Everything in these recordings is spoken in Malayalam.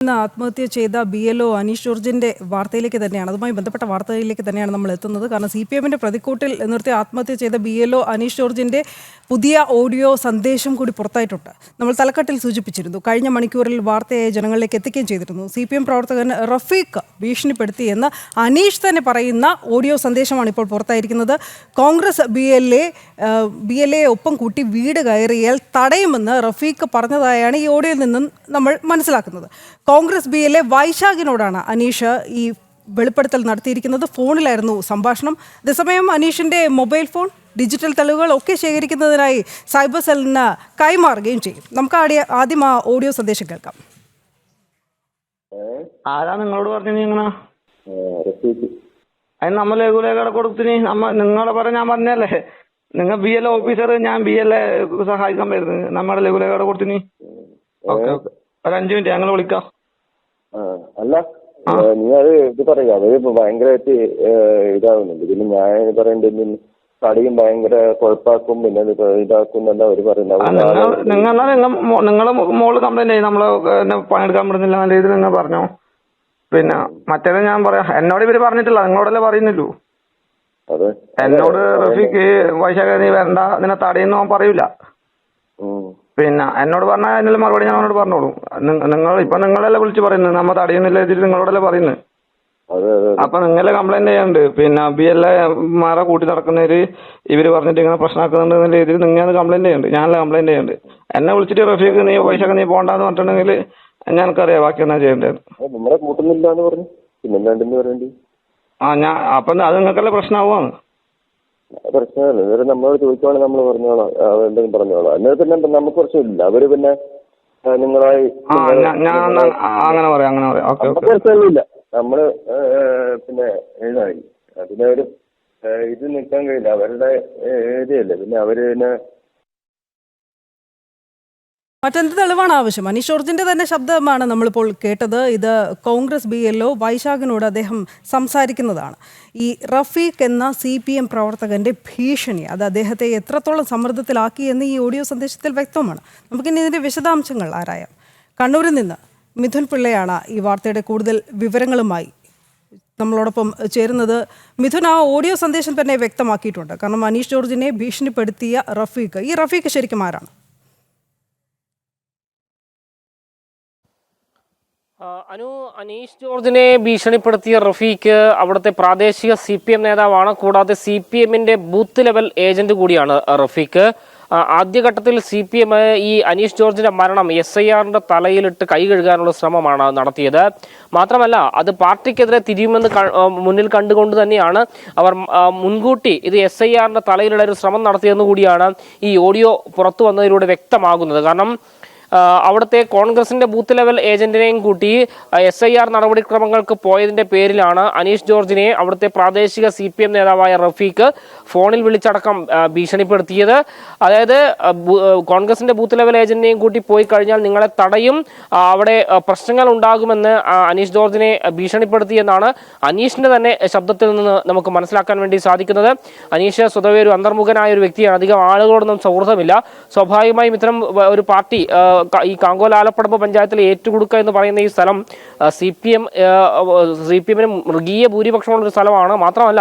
ആത്മഹത്യ ചെയ്ത BLO അനീഷ് ജോർജിന്റെ വാർത്തയിലേക്ക് തന്നെയാണ്, അതുമായി ബന്ധപ്പെട്ട വാർത്തയിലേക്ക് തന്നെയാണ് നമ്മൾ എത്തുന്നത്. കാരണം CPM-ന്റെ പ്രതിക്കൂട്ടിൽ നിർത്തി ആത്മഹത്യ ചെയ്ത BLO അനീഷ് ജോർജിന്റെ പുതിയ ഓഡിയോ സന്ദേശം കൂടി പുറത്തായിട്ടുണ്ട്. നമ്മൾ തലക്കെട്ടിൽ സൂചിപ്പിച്ചിരുന്നു, കഴിഞ്ഞ മണിക്കൂറിൽ വാർത്തയായി ജനങ്ങളിലേക്ക് എത്തിക്കുകയും ചെയ്തിരുന്നു. CPM പ്രവർത്തകൻ റഫീഖ് ഭീഷണിപ്പെടുത്തി എന്ന് അനീഷ് തന്നെ പറയുന്ന ഓഡിയോ സന്ദേശമാണ് ഇപ്പോൾ പുറത്തായിരിക്കുന്നത്. കോൺഗ്രസ് BLA ഒപ്പം കൂട്ടി വീട് കയറിയാൽ തടയുമെന്ന് റഫീഖ് പറഞ്ഞതായാണ് ഈ ഓഡിയോയിൽ നിന്നും നമ്മൾ മനസ്സിലാക്കുന്നത്. കോൺഗ്രസ് BLA വൈശാഖിനോടാണ് അനീഷ് ഈ വെളിപ്പെടുത്തൽ നടത്തിയിരിക്കുന്നത്. ഫോണിലായിരുന്നു സംഭാഷണം. അതേസമയം അനീഷിന്റെ മൊബൈൽ ഫോൺ, ഡിജിറ്റൽ തെളിവുകൾ ഒക്കെ ശേഖരിക്കുന്നതിനായി സൈബർ സെല്ലിന് കൈമാറുകയും ചെയ്യും. നമുക്ക് ആദ്യം ആ ഓഡിയോ സന്ദേശം കേൾക്കാം. ആരാ നിങ്ങളോട് പറഞ്ഞു? അതിന് നമ്മൾ ലഘുലേഖയുടെ കൊടുത്തിന് നിങ്ങളെ പറഞ്ഞ ഞാൻ പറഞ്ഞല്ലേ, നിങ്ങൾ BLA ഓഫീസർ, ഞാൻ BLA സഹായിക്കാൻ വരുന്നത്. നമ്മുടെ ലഘുലേഖയുടെ കൊടുത്തിന്. ഓക്കെ ഓക്കെ, ഒരു 5 മിനിറ്റ് ഞങ്ങൾ വിളിക്കാം. അല്ല, നീ അത് ഇത് പറയുക, അവര് ഭയങ്കരമായിട്ട് ഇതാവുന്നുണ്ട്. പിന്നെ ഞാൻ പറയേണ്ടത് കടിയും ഭയങ്കര കുഴപ്പാക്കും, പിന്നെ ഇതാക്കും എന്നല്ല അവര് പറയുന്നത്. നിങ്ങളെ മോള് കംപ്ലൈന്റ് ആയി, നമ്മളെ പണിയെടുക്കാൻ പറ്റുന്നില്ല നല്ല രീതിയിൽ നിങ്ങൾ പറഞ്ഞോ. പിന്നെ മറ്റേത് ഞാൻ പറയാം, എന്നോട് ഇവര് പറഞ്ഞിട്ടില്ല, നിങ്ങളോടല്ലേ പറയുന്നില്ലൂ. എന്നോട് റഫീഖ് വൈശാഖ നീ വരണ്ട, നിന്നെ തടയുന്നു അവൻ പറയൂല. പിന്നെ എന്നോട് പറഞ്ഞാൽ അതിനുള്ള മറുപടി ഞാൻ അവനോട് പറഞ്ഞോളൂ. നിങ്ങൾ ഇപ്പൊ നിങ്ങളല്ലേ വിളിച്ച് പറയുന്നത്, നമ്മ തടയുന്നില്ല ഇതിൽ നിങ്ങളോടല്ലേ പറയുന്നത്. അപ്പൊ നിങ്ങളെ കംപ്ലൈന്റ് ചെയ്യാനുണ്ട്. പിന്നെ BLA മാരെ കൂട്ടി നടക്കുന്നവര് ഇവര് പറഞ്ഞിട്ട് ഇങ്ങനെ പ്രശ്നമാക്കുന്നുണ്ട് എന്നുള്ള രീതിയിൽ നിങ്ങൾ കംപ്ലൈന്റ് ചെയ്യുന്നുണ്ട്. ഞാനല്ല കംപ്ലൈന്റ് ചെയ്യുന്നുണ്ട്. എന്നെ വിളിച്ചിട്ട് റഫീഖ് നീ വൈശാഖ നീ പോകണ്ടെന്ന് പറഞ്ഞിട്ടുണ്ടെങ്കിൽ ഞങ്ങൾക്കറിയാം ബാക്കി എന്നാ ചെയ്യേണ്ടത്. നമ്മളെ കൂട്ടുന്നില്ല എന്ന് പറഞ്ഞു, പിന്നെ പറയേണ്ടി. ഞാൻ അപ്പൊ അത് നിങ്ങൾക്കല്ലേ പ്രശ്നമാവുകയാണ്. പ്രശ്നമല്ല, ഇവര് നമ്മളോട് ചോദിക്കുവാണെങ്കിൽ നമ്മൾ പറഞ്ഞോളാം, എന്തെങ്കിലും പറഞ്ഞോളാം. എന്നാൽ പിന്നെ നമുക്ക് പ്രശ്നമില്ല. അവര് പിന്നെ നിങ്ങളായി അങ്ങനെ പറയാം. പ്രശ്നമില്ല. നമ്മള് പിന്നെ എഴുതായി പിന്നെ ഒരു ഇത് നിൽക്കാൻ കഴിയില്ല, അവരുടെ ഏരിയല്ലേ. പിന്നെ അവര് പിന്നെ മറ്റെന്ത് തെളിവാണ് ആവശ്യം? അനീഷ് ജോർജിന്റെ തന്നെ ശബ്ദമാണ് നമ്മളിപ്പോൾ കേട്ടത്. ഇത് കോൺഗ്രസ് BLO വൈശാഖിനോട് അദ്ദേഹം സംസാരിക്കുന്നതാണ്. ഈ റഫീഖ് എന്ന CPM പ്രവർത്തകന്റെ ഭീഷണി അത് അദ്ദേഹത്തെ എത്രത്തോളം സമ്മർദ്ദത്തിലാക്കി എന്ന് ഈ ഓഡിയോ സന്ദേശത്തിൽ വ്യക്തമാണ്. നമുക്കിനി ഇതിന്റെ വിശദാംശങ്ങൾ ആരായാം. കണ്ണൂരിൽ നിന്ന് മിഥുൻ പിള്ളയാണ് ഈ വാർത്തയുടെ കൂടുതൽ വിവരങ്ങളുമായി നമ്മളോടൊപ്പം ചേരുന്നത്. മിഥുൻ, ആ ഓഡിയോ സന്ദേശം തന്നെ വ്യക്തമാക്കിയിട്ടുണ്ട്. കാരണം അനീഷ് ജോർജിനെ ഭീഷണിപ്പെടുത്തിയ റഫീഖ്, ഈ റഫീഖ് ശരിക്കും ആരാണ്? അനീഷ് ജോർജിനെ ഭീഷണിപ്പെടുത്തിയ റഫീഖ് അവിടുത്തെ പ്രാദേശിക CPM നേതാവാണ്. കൂടാതെ CPM-ന്റെ ബൂത്ത് ലെവൽ ഏജന്റ് കൂടിയാണ് റഫീഖ്. ആദ്യഘട്ടത്തിൽ CPM ഈ അനീഷ് ജോർജിന്റെ മരണം SIR-ന്റെ തലയിലിട്ട് കൈ കഴുകാനുള്ള ശ്രമമാണ് നടത്തിയത്. മാത്രമല്ല, അത് പാർട്ടിക്കെതിരെ തിരിയുമെന്ന് മുന്നിൽ കണ്ടുകൊണ്ട് തന്നെയാണ് അവർ മുൻകൂട്ടി ഇത് SIR-ന്റെ തലയിലിടാൻ ഒരു ശ്രമം നടത്തിയെന്ന് കൂടിയാണ് ഈ ഓഡിയോ പുറത്തു വന്നതിലൂടെ വ്യക്തമാകുന്നത്. കാരണം അവിടുത്തെ കോൺഗ്രസിന്റെ ബൂത്ത് ലെവൽ ഏജന്റിനെയും കൂട്ടി SIR നടപടിക്രമങ്ങൾക്ക് പോയതിന്റെ പേരിലാണ് അനീഷ് ജോർജിനെ അവിടുത്തെ പ്രാദേശിക CPM നേതാവായ റഫീഖ് ഫോണിൽ വിളിച്ചടക്കം ഭീഷണിപ്പെടുത്തിയത്. അതായത് കോൺഗ്രസിന്റെ ബൂത്ത് ലെവൽ ഏജന്റിനെയും കൂട്ടി പോയി കഴിഞ്ഞാൽ നിങ്ങളെ തടയും, അവിടെ പ്രശ്നങ്ങൾ ഉണ്ടാകുമെന്ന് അനീഷ് ജോർജിനെ ഭീഷണിപ്പെടുത്തിയെന്നാണ് അനീഷിന്റെ തന്നെ ശബ്ദത്തിൽ നിന്ന് നമുക്ക് മനസ്സിലാക്കാൻ വേണ്ടി സാധിക്കുന്നത്. അനീഷ് സ്വതവേ ഒരു അന്തർമുഖനായ ഒരു വ്യക്തിയാണ്, അധികം ആളുകളോടൊന്നും സൗഹൃദമില്ല. സ്വാഭാവികമായും ഇത്തരം ഒരു പാർട്ടി ഈ കാങ്കോൽ ആലപ്പടമ്പ് പഞ്ചായത്തിലെ ഏറ്റുകൊടുക്ക എന്ന് പറയുന്ന ഈ സ്ഥലം CPM-ന് മൃഗീയ ഭൂരിപക്ഷമുള്ളൊരു സ്ഥലമാണ്. മാത്രമല്ല,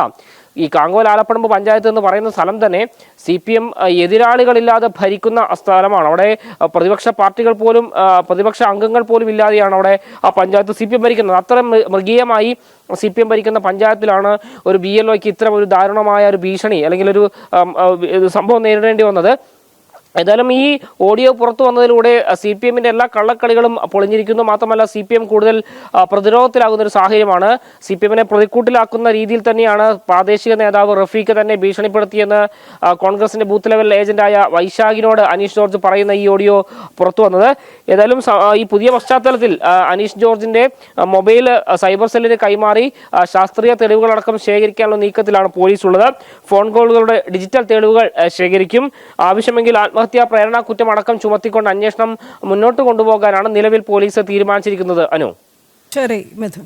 ഈ കാങ്കോൽ ആലപ്പടമ്പ് പഞ്ചായത്ത് എന്ന് പറയുന്ന സ്ഥലം തന്നെ CPM എതിരാളികളില്ലാതെ ഭരിക്കുന്ന സ്ഥലമാണ്. അവിടെ പ്രതിപക്ഷ പാർട്ടികൾ പോലും പ്രതിപക്ഷ അംഗങ്ങൾ പോലും ഇല്ലാതെയാണ് അവിടെ ആ പഞ്ചായത്ത് CPM ഭരിക്കുന്നത്. അത്ര മൃഗീയമായി CPM ഭരിക്കുന്ന പഞ്ചായത്തിലാണ് ഒരു BLOയ്ക്ക് ഇത്തരം ഒരു ദാരുണമായ ഒരു ഭീഷണി അല്ലെങ്കിൽ ഒരു സംഭവം നേരിടേണ്ടി വന്നത്. ഏതായാലും ഈ ഓഡിയോ പുറത്തു വന്നതിലൂടെ CPM-ന്റെ എല്ലാ കള്ളക്കളികളും പൊളിഞ്ഞിരിക്കുന്നു. മാത്രമല്ല, CPM കൂടുതൽ പ്രതിരോധത്തിലാകുന്ന ഒരു സാഹചര്യമാണ്. CPM-നെ പ്രതിക്കൂട്ടിലാക്കുന്ന രീതിയിൽ തന്നെയാണ് പ്രാദേശിക നേതാവ് റഫീഖ് തന്നെ ഭീഷണിപ്പെടുത്തിയെന്ന് കോൺഗ്രസിന്റെ ബൂത്ത് ലെവൽ ഏജന്റായ വൈശാഖിനോട് അനീഷ് ജോർജ് പറയുന്ന ഈ ഓഡിയോ പുറത്തു വന്നത്. ഏതായാലും ഈ പുതിയ പശ്ചാത്തലത്തിൽ അനീഷ് ജോർജിന്റെ മൊബൈൽ സൈബർ സെല്ലിന് കൈമാറി ശാസ്ത്രീയ തെളിവുകളടക്കം ശേഖരിക്കാനുള്ള നീക്കത്തിലാണ് പോലീസ് ഉള്ളത്. ഫോൺ കോളുകളുടെ ഡിജിറ്റൽ തെളിവുകൾ ശേഖരിക്കും. ആവശ്യമെങ്കിൽ ആത്മഹത്യാ പ്രേരണ കുറ്റം അടക്കം ചുമത്തിക്കൊണ്ട് അന്വേഷണം മുന്നോട്ട് കൊണ്ടുപോകാനാണ് നിലവിൽ പോലീസ് തീരുമാനിച്ചിരിക്കുന്നത്. അനു, ശരി മിഥുൻ.